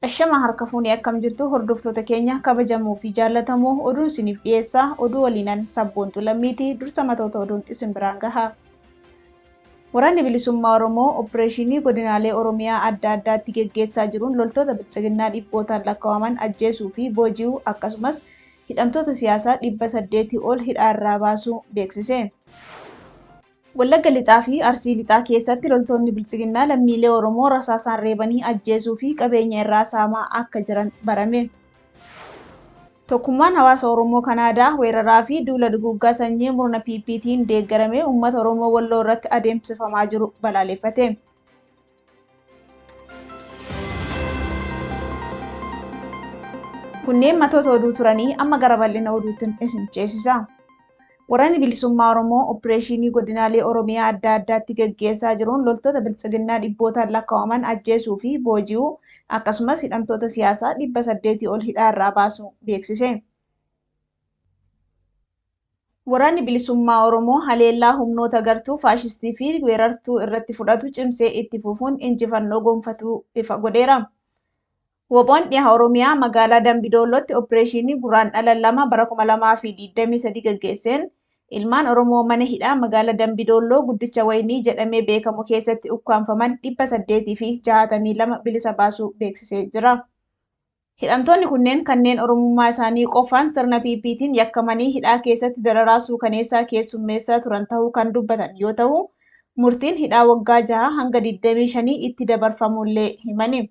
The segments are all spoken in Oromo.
Ashama harka fuunee akkam jirtu hordoftoota keenya kabajamoo fi jaallatamoo oduu isiniif dhiyeessaa oduu waliinan sabboontu lammiitii dursa matoota oduun isin biraan gaha. Waraanni bilisummaa Oromoo opereeshinii godinaalee Oromiyaa adda addaatti geggeessaa jiruun loltoota bilisiginnaa dhibbootaan lakkaa'aman ajjeesuu fi booji'uu akkasumas hidhamtoota siyaasaa 800 ol hidhaarraa baasuu beeksise. Wallagga Lixaa fi Arsii Lixaa keessatti loltoonni bilisiginnaa lammiilee Oromoo rasaasaan reebanii ajjeesuu fi qabeenya irraa saamaa akka jiran barame. Tokkummaan hawaasa Oromoo Kanaadaa weeraraa fi duula duguuggaa sanyii murna PPT'n deeggaramee uummata Oromoo Walloo irratti adeemsifamaa jiru balaaleffate. Kunneen matoota oduu turanii amma gara bal'ina oduutiin isin ceesisa. Waraanni bilisummaa Oromoo opereeshinii godinaalee Oromiyaa adda addaatti geggeessaa jiruun loltoota bilisiginnaa dhibbootaan lakkaa'aman ajjeesuu fi booji'uu akkasumas hidhamtoota siyaasaa 800 ol hidhaarraa baasuu beeksise. Waraanni bilisummaa Oromoo haleellaa humnoota gartuu faashistii fi weerartuu irratti fudhatu cimsee itti fufuun injifannoo gonfatuu ifa godheera. Woboon dhiha Oromiyaa magaalaa Dambidollootti opereeshinii Guraandhala 2 bara 2023 geggeesseen ilmaan Oromoo mana hidhaa magaalaa Dambidolloo guddicha Waynii jedhamee beekamu keessatti ukkaanfaman 862 bilisa baasuu beeksisee jira. Hidhamtoonni kunneen kanneen Oromummaa isaanii qofaan sirna PPT'n yakkamanii hidhaa keessatti dararaa suukaneessaa keessummeessaa turan ta'uu kan dubbatan yoo ta'u, murtiin hidhaa waggaa 6 hanga 25 itti dabarfamullee himani.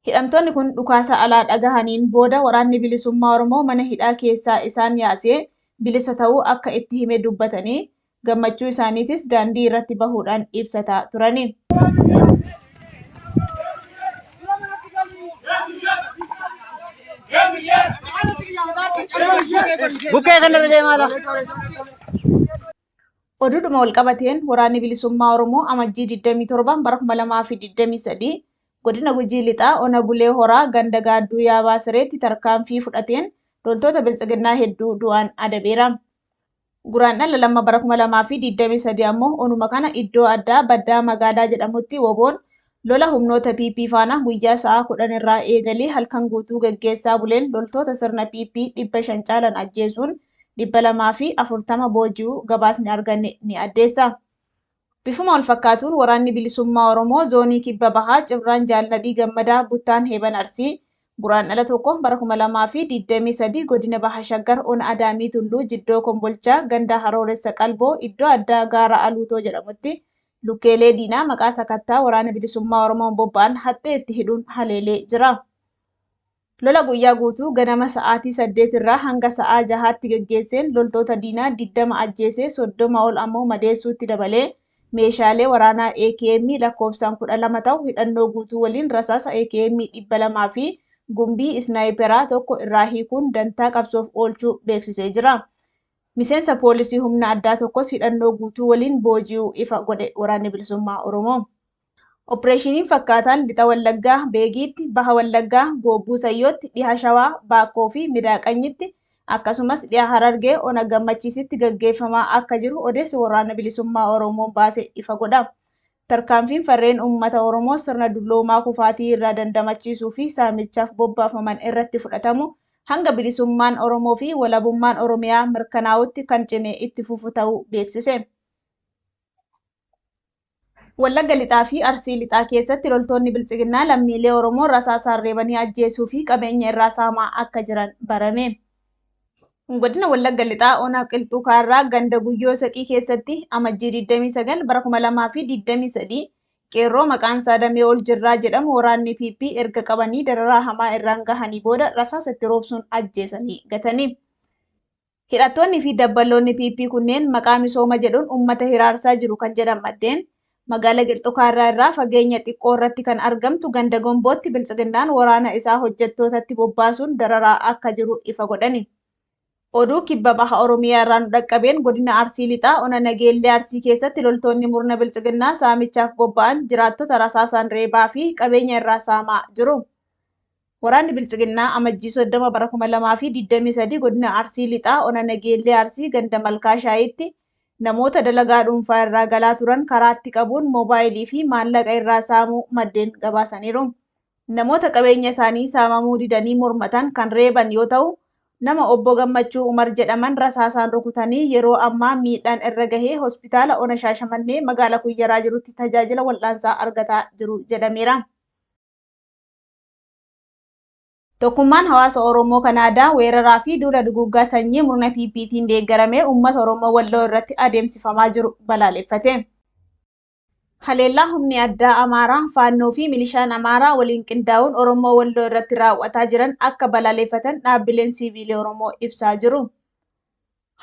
Hidhamtoonni kun dhukaasa alaa dhagahaniin booda waraanni bilisummaa Oromoo mana hidhaa keessaa isaan yaasee bilisa ta'uu akka itti hime dubbatanii gammachuu isaaniitis daandii irratti bahuudhaan ibsataa turani. Oduudhuma walqabateen waraanni bilisummaa Oromoo amajjii 27 bara 2023 godina Gujii Lixaa Ona Bulee Horaa ganda Gaadduu Yaabaa Sireetti tarkaanfii fudhateen loltoota bilisiginnaa hedduu du'aan adabeera. Guraandhala 2 bara 2023 ammoo onuma kana iddoo addaa Baddaa Magaalaa jedhamutti woboon lola humnoota PP faana guyyaa sa'a 10 irraa eegalee halkan guutuu geggeessaa buleen loltoota sirna PP 500 caalan ajjeesuun 240 booji'uu gabaasni arganne ni addeessa. Bifuma wal fakkaatuun waraanni bilisummaa Oromoo zoonii kibba bahaa Cibraan Jaalladhii Gammadaa Buttaan Heeban Arsii Guraandhala 1 bara 2023 godina Baha Shaggar Ona Adaamii Tulluu Jiddoo Kombolchaa ganda Harooressa Qalboo iddoo addaa Gaara Aluutoo jedhamutti lukkeelee diinaa maqaa sakattaa waraana bilisummaa Oromoon bobba'an haxxee itti hidhuun haleelee jira. Lola guyyaa guutuu ganama sa'aatii 8 irraa hanga sa'aa 6tti geggeesseen loltoota diinaa 20 ajjeesee 30 ol ammoo madeessuutti dabalee meeshaalee waraanaa AKM lakkoofsaan 12 ta'u hidhannoo guutuu waliin rasaasa AKM 200 fi gumbii isnaayiperaa tokko irraa hiikuun dantaa qabsoof oolchuu beeksisee jira. Miseensa poolisii humna addaa tokkos hidhannoo guutuu waliin booji'uu ifa godhe waraanni bilisummaa Oromoo. Opereeshiniin fakkaataan lixa Wallaggaa Beegiitti, Baha Wallaggaa Goobbuu Sayyootti, dhiha Shawaa Baakkoo fi Midaaqanyitti akkasumas dhiha Harargee Ona Gammachiisitti gaggeeffamaa akka jiru odeessi waraana bilisummaa Oromoo baase ifa godha. Tarkaanfiin farreen uummata Oromoo sirna dulloomaa kufaatii irraa dandamachiisuu fi saamichaaf bobbaafaman irratti fudhatamu hanga bilisummaan Oromoo fi walabummaan Oromiyaa mirkanaa'utti kan cimee itti fufu ta'uu beeksise. Wallagga Lixaa fi Arsii Lixaa keessatti loltoonni bilisiginnaa lammiilee Oromoo rasaasaan reebanii ajjeesuu fi qabeenya irraa saamaa akka jiran barame. Godina Wallagga Lixaa Ona Qilxuu Kaarraa ganda Guyyoo Saqii keessatti amajjii 29 bara 2023 qeerroo maqaan isaa Damee Ol Jirraa jedhamu waraanni PP erga qabanii dararaa hamaa irraan gahanii booda rasaasa itti roobsuun ajjeesanii gatani. Hidhattoonni fi dabballoonni PP kunneen maqaa misooma jedhuun uummata hiraarsaa jiru kan jedhan maddeen magaalaa Qilxuu Kaarraa irraa fageenya xiqqoo irratti kan argamtu ganda Gombootti bilisiginnaan waraana isaa hojjettootatti bobbaasuun dararaa akka jiru ifa godhani. Oduu kibba baha Oromiyaa irraa nu dhaqqabeen godina Arsii Lixaa Ona Nageellee Arsii keessatti loltoonni murna bilisiginnaa saamichaaf bobba'an jiraattota rasaasaan reebaa fi qabeenya irraa saamaa jiru. Waraanni bilisiginnaa amajjii 30 bara 2023 godina Arsii Lixaa Ona Nageellee Arsii ganda Malkaa Shaayitti namoota dalagaa dhuunfaa irraa galaa turan karaatti qabuun moobaayilii fi maallaqa irraa saamuu maddeen gabaasaniiru. Namoota qabeenya isaanii saamamuu didanii mormatan kan reeban yoo ta'u, nama obbo Gammachuu Umar jedhaman rasaasaan rukutanii yeroo ammaa miidhaan irra gahee hospitaala Ona Shaashamannee magaalaa Kuyyaraa jirutti tajaajila wal'aansaa argataa jiru jedhameera. Tokkummaan hawaasa Oromoo Kanaadaa weeraraa fi duula duguuggaa sanyii murna PPT'n deeggaramee uummata Oromoo Walloo irratti adeemsifamaa jiru balaaleffate. Haleellaa humni addaa Amaaraa, Faannoo fi milishaan Amaaraa waliin qindaa'uun Oromoo Walloo irratti raawwataa jiran akka balaaleffatan dhaabbileen siviilii Oromoo ibsaa jiru.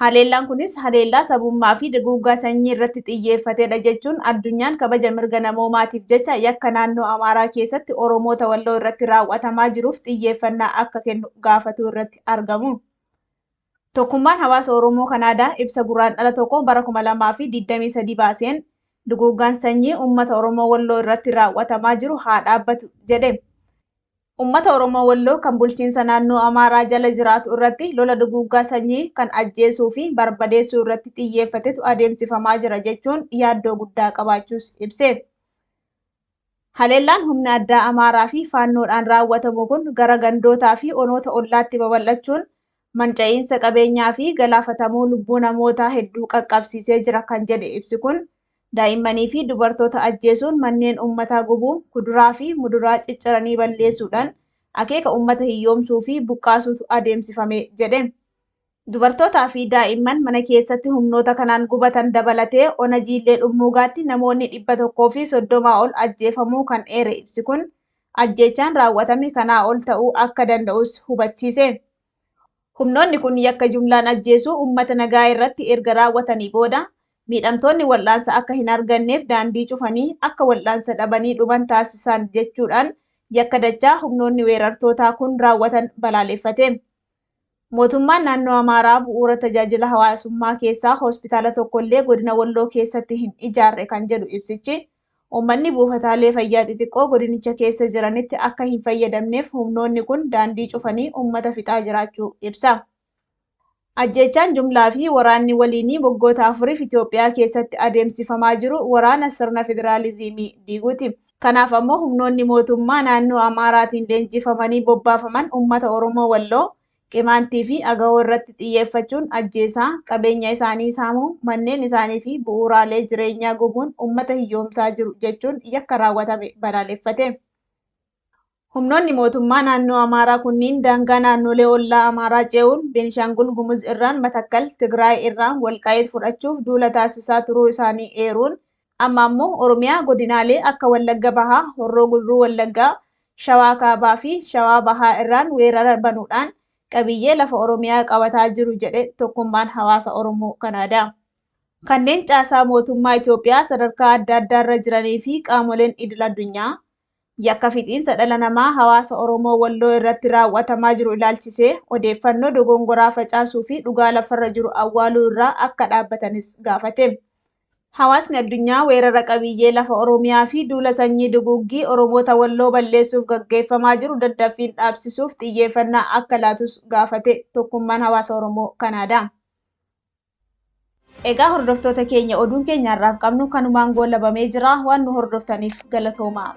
Haleellaan kunis haleellaa sabummaa fi duguuggaa sanyii irratti xiyyeeffatedha jechuun addunyaan kabaja mirga namoomaatiif jecha yakka naannoo Amaaraa keessatti Oromoota Walloo irratti raawwatamaa jiruuf xiyyeeffannaa akka kennu gaafatu irratti argamu. Tokkummaan hawaasa Oromoo Kanaadaa ibsa guraandhala tokko bara 2023 baaseen duguuggaan sanyii uummata Oromoo Walloo irratti raawwatamaa jiru haa dhaabbatu jedhe. Uummata Oromoo Walloo kan bulchiinsa naannoo Amaaraa jala jiraatu irratti lola duguuggaa sanyii kan ajjeesuu fi barbadeessuu irratti xiyyeeffatetu adeemsifamaa jira jechuun yaaddoo guddaa qabaachuus ibse. Haleellaan humna addaa Amaaraa fi Faannoodhaan raawwatamu kun gara gandootaa fi onoota ollaatti babal'achuun manca'iinsa qabeenyaa fi galaafatamuu lubbuu namootaa hedduu qaqqabsiisee jira kan jedhe ibsi kun. Daa'immanii fi dubartoota ajjeesuun manneen uummataa gubuu, kuduraa fi muduraa cicciranii balleessuudhaan akeeka uummata hiyyoomsuu fi buqqaasuutu adeemsifame jedhe. Dubartootaa fi daa'imman mana keessatti humnoota kanaan gubatan dabalatee Ona Jiillee Dhummuugaatti namoonni 130 ol ajjeefamuu kan eere ibsi kun ajjeechaan raawwatame kanaa ol ta'uu akka danda'us hubachiise. Humnoonni kun yakka jumlaan ajjeesuu uummata nagaa irratti erga raawwatanii booda miidhamtoonni wal'aansa akka hin arganneef daandii cufanii akka wal'aansa dhabanii dhuman taasisan jechuudhaan yakka dachaa humnoonni weerartootaa kun raawwatan balaaleffate. Mootummaan naannoo Amaaraa bu'uura tajaajila hawaasummaa keessaa hospitaala tokkollee godina Walloo keessatti hin ijaarre kan jedhu ibsichi, uummanni buufataalee fayyaa xixiqqoo godinicha keessa jiranitti akka hin fayyadamneef humnoonni kun daandii cufanii uummata fixaa jiraachuu ibsa. Ajjeechaan jumlaa fi waraanni waliinii waggoota 4 Itoophiyaa keessatti adeemsifamaa jiru waraana sirna federaalizimii diiguuti. Kanaaf ammoo humnoonni mootummaa naannoo Amaaraatiin leenjifamanii bobbaafaman uummata Oromoo Walloo, Qimaantii fi Agawoo irratti xiyyeeffachuun ajjeesaa, qabeenya isaanii saamuu, manneen isaanii fi bu'uuraalee jireenyaa gubuun uummata hiyyoomsaa jiru jechuun yakka raawwatame balaaleffate. Humnoonni mootummaa naannoo Amaaraa kunniin daangaa naannolee ollaa Amaaraa ce'uun Beenishaangul Gumuz irraan Matakkal, Tigraay irraan Walqaayit fudhachuuf duula taasisaa turuu isaanii eeruun amma ammoo Oromiyaa godinaalee akka Wallagga Bahaa, Horroo Guduruu Wallaggaa, Shawaa Kaabaa fi Shawaa Bahaa irraan weerara banuudhaan qabiyyee lafa Oromiyaa qabataa jiru jedhe Tokkummaan Hawaasa Oromoo Kanaadaa. Kanneen caasaa mootummaa Itoophiyaa sadarkaa adda addaarra jiranii fi qaamoleen idil addunyaa yakka fixiinsa dhala namaa hawaasa Oromoo Walloo irratti raawwatamaa jiru ilaalchisee odeeffannoo dogongoraa facaasuu fi dhugaa lafarra jiru awwaaluu irraa akka dhaabbatanis gaafate. Hawaasni addunyaa weerara qabiyyee lafa Oromiyaa fi duula sanyii duguuggii Oromoota Walloo balleessuuf gaggeeffamaa jiru daddaffiin dhaabsisuuf xiyyeeffannaa akka laatus gaafate Tokkummaan Hawaasa Oromoo Kanaadaa. Egaa hordoftoota keenya oduun keenya har'aaf qabnu kanumaan goolabamee jira. Waan nu hordoftaniif galatoomaa.